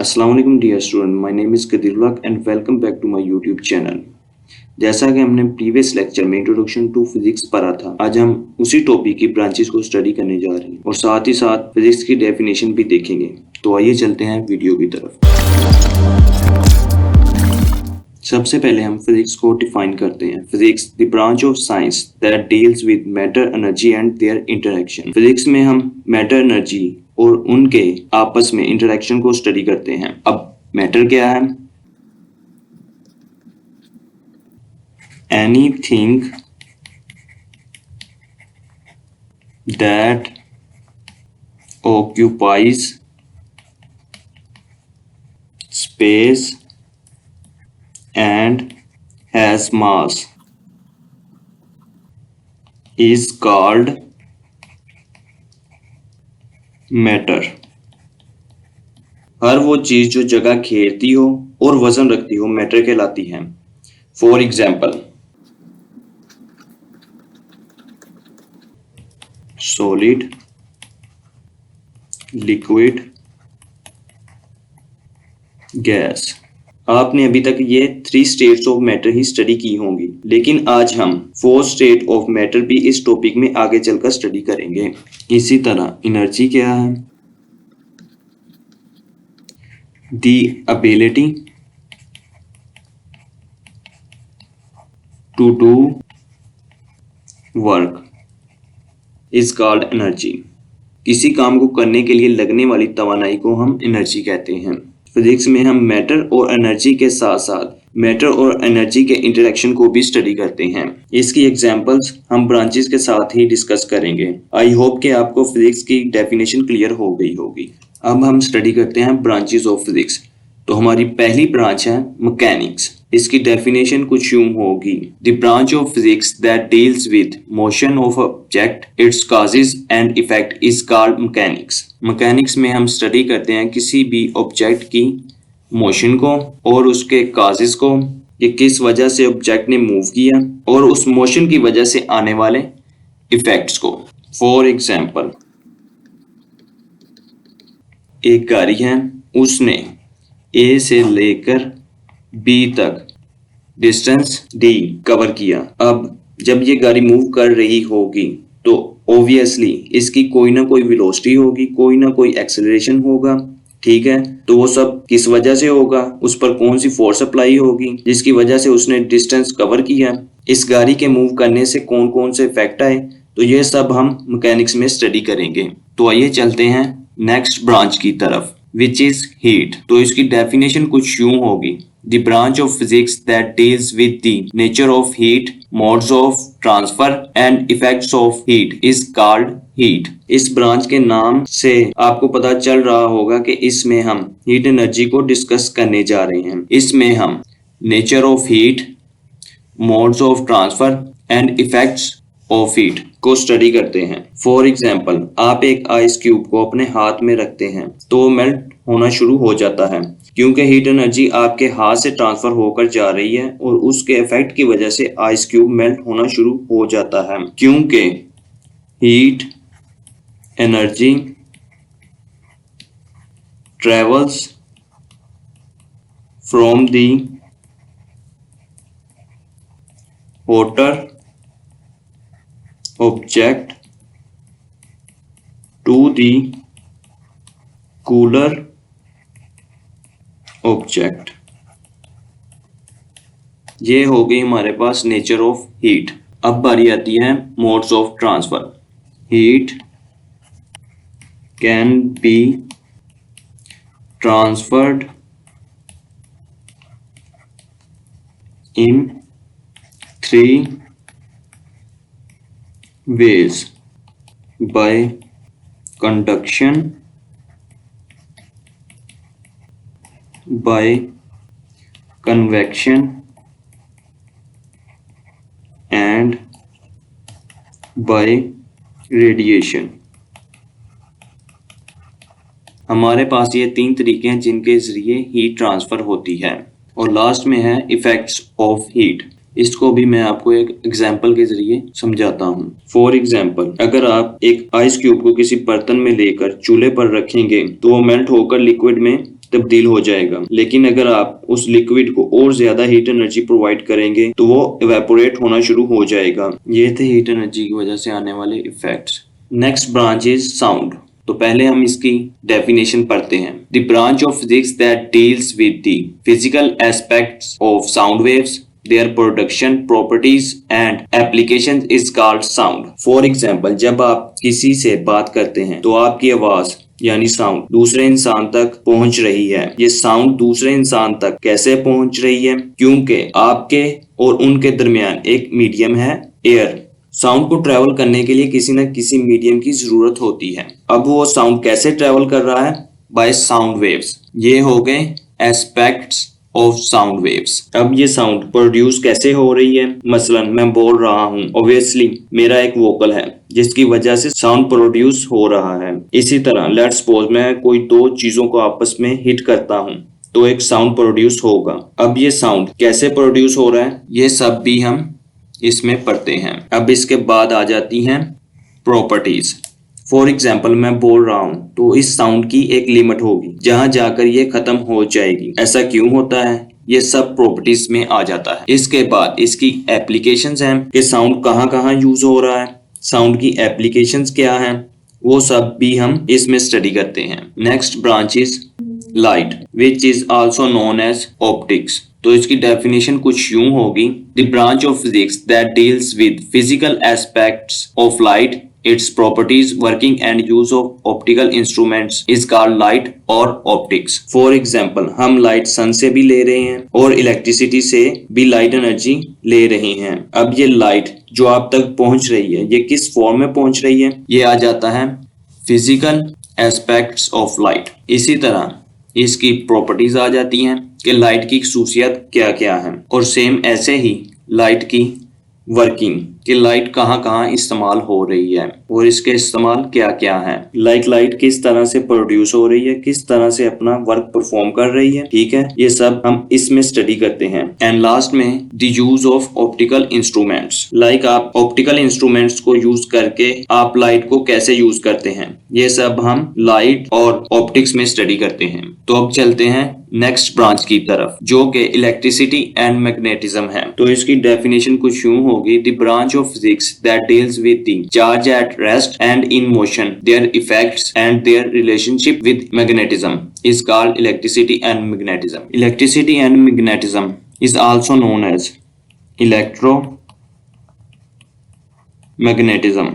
अस्सलाम वालेकुम dear student, my name is Qadir ul Haq and welcome back to my YouTube channel. जैसा कि हमने प्रीवियस लेक्चर में इंट्रोडक्शन टू फिजिक्स पढ़ा था, आज हम उसी टॉपिक की ब्रांचेस को स्टडी करने जा रहे हैं और साथ ही साथ फिजिक्स की डेफिनेशन भी देखेंगे। तो आइए चलते हैं वीडियो की तरफ। सबसे पहले हम फिजिक्स को डिफाइन करते हैं। Physics the branch of science that deals with matter, energy and there interaction. Physics में हम मैटर, एनर्जी और उनके आपस में इंटरेक्शन को स्टडी करते हैं। अब मैटर क्या है? Anything that occupies space and has mass is called matter। हर वो चीज जो जगह घेरती हो और वजन रखती हो मैटर कहलाती है। For example, solid, liquid, gas. आपने अभी तक ये 3 states of matter he study की होंगी, लेकिन आज हम 4 स्टेट ऑफ मैटर भी इस टॉपिक में आगे चलकर स्टडी करेंगे। इसी तरह एनर्जी क्या है? The ability to do work is called energy. किसी काम को करने के लिए लगने वाली तवानाई को हम एनर्जी कहते हैं। फिजिक्स में हम मैटर और एनर्जी के साथ साथ मैटर और एनर्जी के इंटरेक्शन को भी स्टडी करते हैं। इसकी एग्जांपल्स हम ब्रांचेस के साथ ही डिस्कस करेंगे। आई होप कि आपको फिजिक्स की डेफिनेशन क्लियर हो गई होगी। अब हम स्टडी करते हैं ब्रांचेस ऑफ फिजिक्स। तो हमारी पहली ब्रांच है मैकेनिक्स। इसकी डेफिनेशन कुछ यूं होगी: the branch of physics that deals with motion of object, its causes and effect is called mechanics. Mechanics में हम स्टडी करते हैं किसी भी ऑब्जेक्ट की मोशन को और उसके कॉजेज को, कि किस वजह से ऑब्जेक्ट ने मूव किया, और उस मोशन की वजह से आने वाले इफेक्ट्स को। फॉर एग्जाम्पल, एक गाड़ी है, उसने ए से लेकर बी तक डिस्टेंस डी कवर किया। अब जब ये गाड़ी मूव कर रही होगी तो ऑब्वियसली इसकी कोई ना कोई वेलोसिटी होगी, कोई ना कोई एक्सेलरेशन होगा, ठीक है। तो वो सब किस वजह से होगा, उस पर कौन सी फोर्स अप्लाई होगी जिसकी वजह से उसने डिस्टेंस कवर किया, इस गाड़ी के मूव करने से कौन कौन से इफेक्ट आए, तो ये सब हम मैकेनिक्स में स्टडी करेंगे। तो आइए चलते हैं नेक्स्ट ब्रांच की तरफ, विच इज हीट। तो इसकी डेफिनेशन कुछ यूं होगी: the branch of physics that deals with the nature of heat, modes of transfer and effects of heat is called heat. इस ब्रांच के नाम से आपको पता चल रहा होगा कि इसमें हम हीट एनर्जी को डिस्कस करने जा रहे हैं। इसमें हम nature of heat, modes of transfer and effects of heat को स्टडी करते हैं। फॉर एग्जाम्पल, आप एक आइस क्यूब को अपने हाथ में रखते हैं तो वो मेल्ट होना शुरू हो जाता है, क्योंकि हीट एनर्जी आपके हाथ से ट्रांसफर होकर जा रही है और उसके इफेक्ट की वजह से आइस क्यूब मेल्ट होना शुरू हो जाता है। क्योंकि heat energy travels from the hotter object to the cooler object। ये हो गई हमारे पास नेचर ऑफ हीट। अब बारी आती है modes of transfer. Heat can be transferred in 3 ways: by conduction, by convection and by radiation। हमारे पास ये 3 तरीके हैं जिनके जरिए हीट ट्रांसफर होती है। और लास्ट में है इफेक्ट्स ऑफ हीट। इसको भी मैं आपको एक एग्जाम्पल के जरिए समझाता हूँ। फॉर एग्जाम्पल, अगर आप एक आइस क्यूब को किसी बर्तन में लेकर चूल्हे पर रखेंगे तो वो मेल्ट होकर लिक्विड में तब्दील हो जाएगा। लेकिन अगर आप उस लिक्विड को और ज्यादा हीट एनर्जी प्रोवाइड करेंगे तो वो इवेपोरेट होना शुरू हो जाएगा। ये थे हीट एनर्जी की वजह से आने वाले effects. Next branch is sound. तो पहले हम इसकी डेफिनेशन पढ़ते हैं। The branch of physics that deals with the physical aspects of sound waves, their production properties and applications is called sound. For example, जब आप किसी से बात करते हैं तो आपकी आवाज यानी साउंड दूसरे इंसान तक पहुंच रही है। ये साउंड दूसरे इंसान तक कैसे पहुंच रही है? क्योंकि आपके और उनके दरमियान एक मीडियम है, एयर। साउंड को ट्रेवल करने के लिए किसी न किसी मीडियम की जरूरत होती है। अब वो साउंड कैसे ट्रेवल कर रहा है? By sound waves. ये हो गए एस्पेक्ट्स ऑफ साउंड वेव्स। अब ये साउंड प्रोड्यूस कैसे हो रही है? मसलन मैं बोल रहा हूँ, ऑब्वियसली मेरा एक वोकल है जिसकी वजह से साउंड प्रोड्यूस हो रहा है। इसी तरह लेट्स सपोज मैं कोई दो चीजों को आपस में हिट करता हूँ तो एक साउंड प्रोड्यूस होगा। अब ये साउंड कैसे प्रोड्यूस हो रहा है ये सब भी हम इसमें पढ़ते हैं। अब इसके बाद आ जाती हैं प्रॉपर्टीज। फॉर एग्जाम्पल मैं बोल रहा हूँ तो इस साउंड की एक लिमिट होगी जहां जाकर ये खत्म हो जाएगी। ऐसा क्यों होता है? ये सब प्रॉपर्टीज में आ जाता है। इसके बाद इसकी एप्लीकेशंस हैं कि साउंड कहाँ कहाँ यूज हो रहा है, साउंड की एप्लीकेशंस क्या हैं, वो सब भी हम इसमें स्टडी करते हैं। Next branch is light which is also known as optics. तो इसकी डेफिनेशन कुछ यूं होगी। The branch of physics that deals with physical aspects of light, its properties, working and use of optical instruments is called light or optics. For example, हम light सन से भी ले रहे हैं और इलेक्ट्रिसिटी से भी लाइट एनर्जी ले रहे हैं। अब ये लाइट जो आप तक पहुंच रही है ये किस फॉर्म में पहुंच रही है? ये आ जाता है फिजिकल एस्पेक्ट्स ऑफ लाइट। इसी तरह इसकी प्रॉपर्टीज आ जाती हैं कि लाइट की खसूसियत क्या क्या है, और सेम ऐसे ही लाइट की वर्किंग कि लाइट कहाँ कहाँ इस्तेमाल हो रही है और इसके इस्तेमाल क्या क्या है। लाइट किस तरह से प्रोड्यूस हो रही है, किस तरह से अपना वर्क परफॉर्म कर रही है। ठीक है, ये सब हम इसमें स्टडी करते हैं। एंड लास्ट में the use of optical instruments. Like आप ऑप्टिकल इंस्ट्रूमेंट्स को यूज करके आप लाइट को कैसे यूज करते हैं, ये सब हम लाइट और ऑप्टिक्स में स्टडी करते हैं। तो अब चलते हैं नेक्स्ट ब्रांच की तरफ जो कि इलेक्ट्रिसिटी एंड मैग्नेटिज्म है। तो इसकी डेफिनेशन कुछ यूं होगी। The branch of physics that deals with the charge at rest and in motion, their effects and their relationship with magnetism is called electricity and magnetism. Electricity and magnetism is also known as electromagnetism.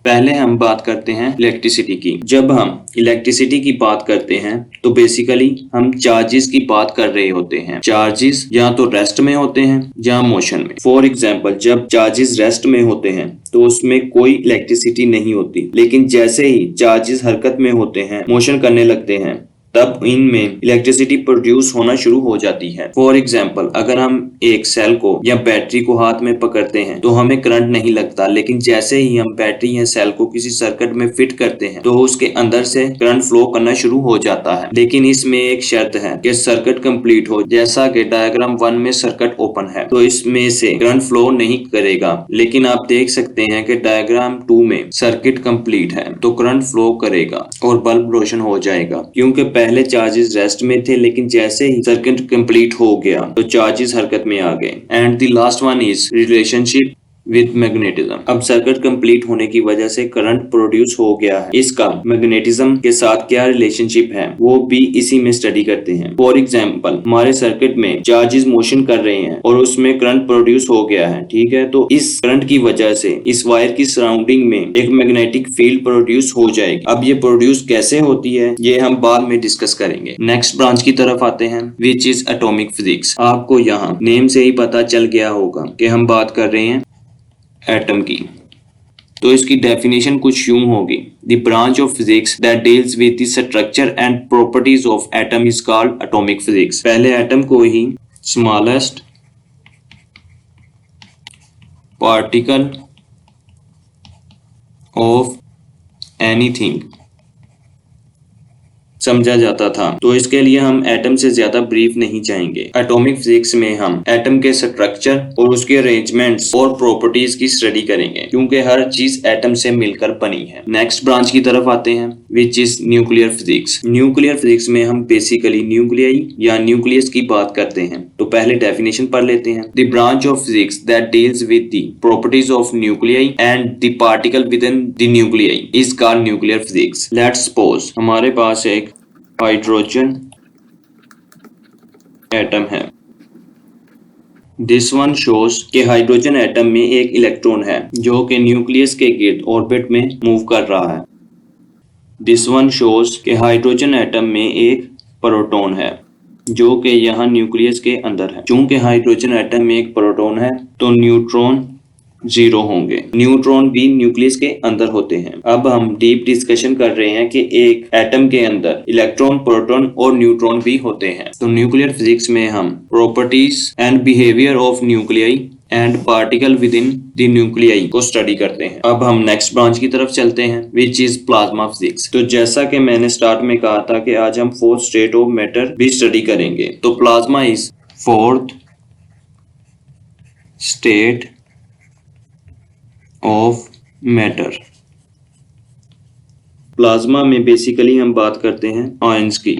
पहले हम बात करते हैं electricity की। जब हम electricity की बात करते हैं तो बेसिकली हम चार्जेस की बात कर रहे होते हैं। चार्जेस या तो रेस्ट में होते हैं या मोशन में। फॉर एग्जांपल, जब चार्जेस रेस्ट में होते हैं तो उसमें कोई इलेक्ट्रिसिटी नहीं होती, लेकिन जैसे ही चार्जेस हरकत में होते हैं, मोशन करने लगते हैं, तब इनमें इलेक्ट्रिसिटी प्रोड्यूस होना शुरू हो जाती है। फॉर एग्जाम्पल, अगर हम एक सेल को या बैटरी को हाथ में पकड़ते हैं तो हमें करंट नहीं लगता, लेकिन जैसे ही हम बैटरी या सेल को किसी सर्किट में फिट करते हैं तो उसके अंदर से करंट फ्लो करना शुरू हो जाता है। लेकिन इसमें एक शर्त है कि सर्किट कंप्लीट हो। जैसा कि डायग्राम 1 में सर्किट ओपन है तो इसमें से करंट फ्लो नहीं करेगा, लेकिन आप देख सकते हैं कि डायग्राम 2 में सर्किट कंप्लीट है तो करंट फ्लो करेगा और बल्ब रोशन हो जाएगा, क्योंकि पहले चार्जेस रेस्ट में थे, लेकिन जैसे ही सर्किट कंप्लीट हो गया तो चार्जेस हरकत में आ गए। And the last one is relationship with magnetism. अब सर्किट कंप्लीट होने की वजह से करंट प्रोड्यूस हो गया है, इसका मैग्नेटिज्म के साथ क्या रिलेशनशिप है वो भी इसी में स्टडी करते हैं। फॉर एग्जांपल, हमारे सर्किट में चार्जेस मोशन कर रहे हैं और उसमें करंट प्रोड्यूस हो गया है। ठीक है, तो इस करंट की वजह से इस वायर की सराउंडिंग में एक मैग्नेटिक फील्ड प्रोड्यूस हो जाएगी। अब ये प्रोड्यूस कैसे होती है ये हम बाद में डिस्कस करेंगे। नेक्स्ट ब्रांच की तरफ आते हैं विच इज एटॉमिक फिजिक्स। आपको यहाँ नेम से ही पता चल गया होगा कि हम बात कर रहे हैं एटम की। तो इसकी डेफिनेशन कुछ यूं होगी। The branch of physics that deals with the structure and properties of atom is called atomic physics. पहले एटम को ही स्मॉलेस्ट पार्टिकल ऑफ एनीथिंग समझा जाता था। तो इसके लिए हम एटम से ज्यादा ब्रीफ नहीं चाहेंगे। एटॉमिक फिजिक्स में हम एटम के स्ट्रक्चर और उसके अरेंजमेंट्स और प्रॉपर्टीज की स्टडी करेंगे, क्योंकि हर चीज एटम से मिलकर बनी है। नेक्स्ट ब्रांच की तरफ आते हैं, which is nuclear physics. Nuclear physics में हम बेसिकली न्यूक्लियाई या न्यूक्लियस की बात करते हैं। तो पहले डेफिनेशन पढ़ लेते हैं। The branch of physics that deals with the properties of nuclei and the particle with in the nuclei is called nuclear physics. Let's suppose हमारे पास एक हाइड्रोजन एटम है। दिस वन शोज कि हाइड्रोजन एटम में एक electron है जो कि nucleus के गिर्द ऑर्बिट में मूव कर रहा है। दिस वन शोज कि हाइड्रोजन एटम में एक प्रोटॉन है जो कि यहाँ न्यूक्लियस के अंदर है। चूंकि हाइड्रोजन एटम में एक प्रोटॉन है तो न्यूट्रॉन 0 होंगे। न्यूट्रॉन भी न्यूक्लियस के अंदर होते हैं। अब हम डीप डिस्कशन कर रहे हैं कि एक एटम के अंदर इलेक्ट्रॉन, प्रोटॉन और न्यूट्रॉन भी होते हैं। तो न्यूक्लियर फिजिक्स में हम properties and behaviour of nuclei and particle with in the nuclei को स्टडी करते हैं। अब हम नेक्स्ट ब्रांच की तरफ चलते हैं, विच इज प्लाज्मा फिजिक्स। तो जैसा कि मैंने स्टार्ट में कहा था कि आज हम फोर्थ स्टेट ऑफ मैटर भी स्टडी करेंगे। तो plasma is fourth state of matter. Plasma में बेसिकली हम बात करते हैं आयंस की।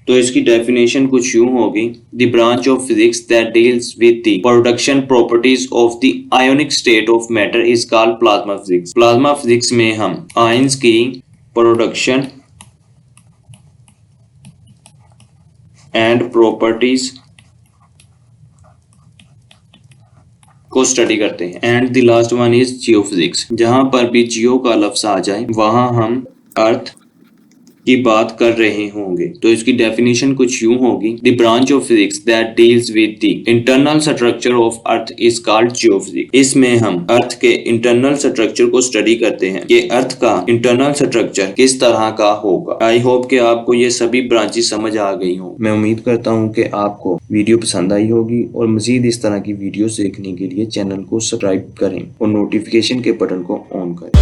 तो इसकी डेफिनेशन कुछ यूं होगी, the branch of physics that deals with the production properties of the ionic state of matter is called plasma physics. Plasma physics में हम आयंस की प्रोडक्शन एंड प्रॉपर्टीज को स्टडी करते हैं। And the last one is geophysics. जहां पर भी जियो का लफ्ज आ जाए वहां हम अर्थ की बात कर रहे होंगे। तो इसकी डेफिनेशन कुछ यूं होगी, the branch of physics that deals with the internal structure of earth is called geophysics. इसमें हम अर्थ के इंटरनल स्ट्रक्चर को स्टडी करते हैं कि अर्थ का इंटरनल स्ट्रक्चर किस तरह का होगा। आई होप कि आपको ये सभी ब्रांचेस समझ आ गई हो। मैं उम्मीद करता हूँ कि आपको वीडियो पसंद आई होगी और मजीद इस तरह की वीडियोस देखने के लिए चैनल को सब्सक्राइब करें और नोटिफिकेशन के बटन को ऑन करें।